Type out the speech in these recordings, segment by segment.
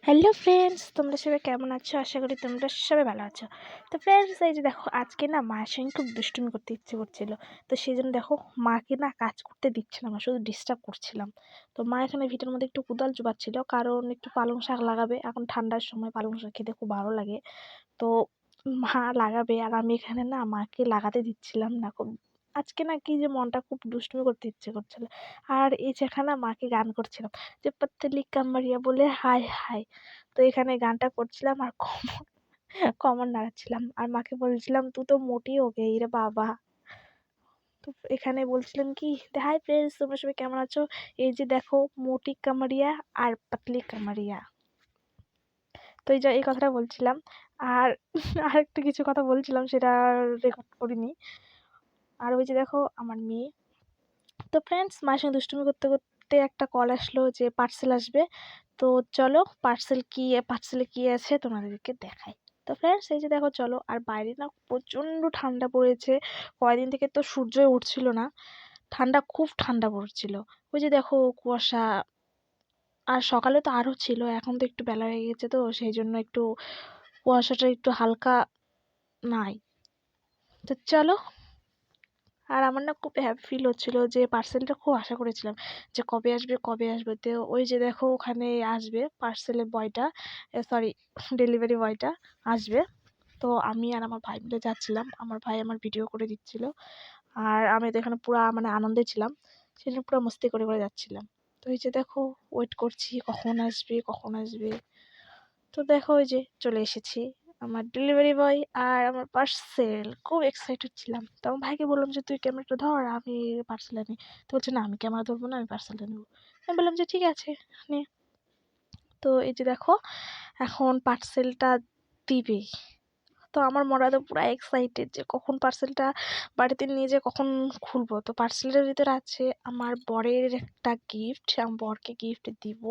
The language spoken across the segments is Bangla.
হ্যালো ফ্রেন্ডস, তোমরা সবাই কেমন আছো? আশা করি তোমরা সবাই ভালো আছো। তো ফ্রেন্ডস, এই যে দেখো, আজকে না মায়ের সঙ্গে খুব দুষ্টুমি করতে ইচ্ছে করছিল। তো সেই জন্য দেখো, মাকে না কাজ করতে দিচ্ছিলাম না, শুধু ডিস্টার্ব করছিলাম। তো মা এখানে ভিটার মধ্যে একটু কুদাল চুবাচ্ছিল, কারণ একটু পালং শাক লাগাবে। এখন ঠান্ডার সময় পালং শাক খেতে খুব ভালো লাগে। তো মা লাগাবে, আর আমি এখানে না মাকে লাগাতে দিচ্ছিলাম না। খুব আজকে না কি যে মনটা খুব দুষ্টুমি করতে ইচ্ছে করছিল। আর এই যেখানে মাকে গান করছিলাম, যে পত্তলি কামড়িয়া বলে হায় হায়। তো এখানে গানটা করছিলাম আর কমর নাড়াচ্ছিলাম, আর মাকে বলছিলাম তু তো মোটি হো গেই রে বাবা। তো এখানে বলছিলাম কি, হাই ফ্রেন্ডস, তোমরা সবাই কেমন আছো? এই যে দেখো, মোটি কামড়িয়া আর পাতলি কামড়িয়া। তো এই যে এই কথাটা বলছিলাম। আর আরেকটু কিছু কথা বলছিলাম, সেটা রেকর্ড করিনি। আর ওই যে দেখো আমার মেয়ে। তো ফ্রেন্ডস, মায়ের সঙ্গে দুষ্টুমি করতে করতে একটা কল আসলো যে পার্সেল আসবে। তো চলো, পার্সেলে কি আছে তোমাদেরকে দেখাই। তো ফ্রেন্ডস, এই যে দেখো, চলো। আর বাইরে না প্রচণ্ড ঠান্ডা পড়েছে। কয়দিন থেকে তো সূর্যই উঠছিল না, ঠান্ডা, খুব ঠান্ডা পড়ছিল। ওই যে দেখো কুয়াশা। আর সকালে তো আরও ছিল, এখন তো একটু বেলা হয়ে গেছে, তো সেই জন্য একটু কুয়াশাটা একটু হালকা নাই। তো চলো। আর আমার না খুব হ্যাপি ফিল হচ্ছিল, যে পার্সেলটা খুব আশা করেছিলাম যে কবে আসবে কবে আসবে। তো ওই যে দেখো, ওখানে আসবে পার্সেলের বয়টা, সরি, ডেলিভারি বয়টা আসবে। তো আমি আর আমার ভাই মিলে যাচ্ছিলাম, আমার ভাই আমার ভিডিও করে দিচ্ছিল। আর আমি তো এখানে পুরো মানে আনন্দে ছিলাম, সেই জন্য পুরো মস্তি করে করে যাচ্ছিলাম। তো এই যে দেখো, ওয়েট করছি কখন আসবে কখন আসবে। তো দেখো, ওই যে চলে এসেছি, আমার ডেলিভারি বয় আর আমার পার্সেল। খুব এক্সাইটেড ছিলাম। তো আমার ভাইকে বললাম যে তুই ক্যামেরাটা ধর, আমি পার্সেলটা নিই। তো বলছে না, আমি ক্যামেরা ধরবো না, আমি পার্সেলটা নেবো। আমি বললাম যে ঠিক আছে, নে। তো এই যে দেখো, এখন পার্সেলটা দিবে। তো আমার মরা তো পুরো এক্সাইটেড যে কখন পার্সেলটা বাড়িতে নিয়ে যেয়ে কখন খুলবো। তো পার্সেলের ভিতরে আছে আমার বরের একটা গিফট, আমার বরকে গিফট দিব।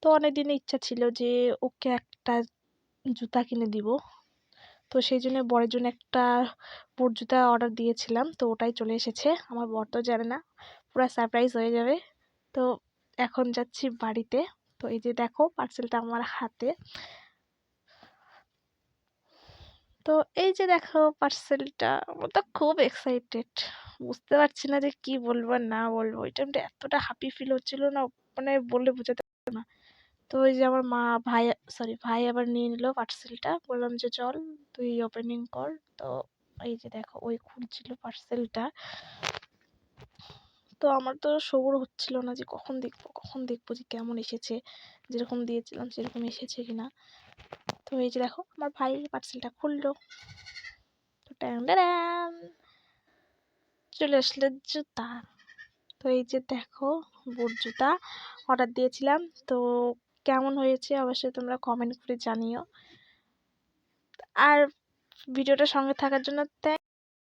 তো অনেক দিনের ইচ্ছা ছিল যে ওকে একটা জুতা কিনে দিব। তো সেই জন্য বরের জন্য একটা বুট জুতা অর্ডার দিয়েছিলাম, তো ওটাই চলে এসেছে। আমার বর তো জানে না, পুরো সারপ্রাইজ হয়ে যাবে। তো এখন যাচ্ছি বাড়িতে। তো এই যে দেখো, পার্সেলটা আমার হাতে। তো এই যে দেখো পার্সেলটা, আমি তো খুব এক্সাইটেড। বুঝতে পারছি না যে কি বলবো আর না বলবো। ওই টাইমটা এতটা হ্যাপি ফিল হচ্ছিল না, মানে বলে বোঝাতে পারবো না। তো ওই যে আমার ভাই আবার নিয়ে নিল পার্সেলটা। বললাম যে চল, তুই ওপেনিং কর। তো এই যে দেখো, ওই খুলছিল পার্সেলটা। তো আমার তো সবুর হচ্ছিল না যে কখন দেখবো যে কেমন এসেছে, যেরকম দিয়েছিলাম সেরকম এসেছে কিনা। তো এই যে দেখো, আমার ভাই পার্সেলটা খুললো। তো ট্যাং, চলে আসলো জুতা। তো এই যে দেখো, বুট জুতা অর্ডার দিয়েছিলাম। তো কেমন হয়েছে অবশ্যই তোমরা কমেন্ট করে জানিও। আর ভিডিওটা সঙ্গে থাকার জন্য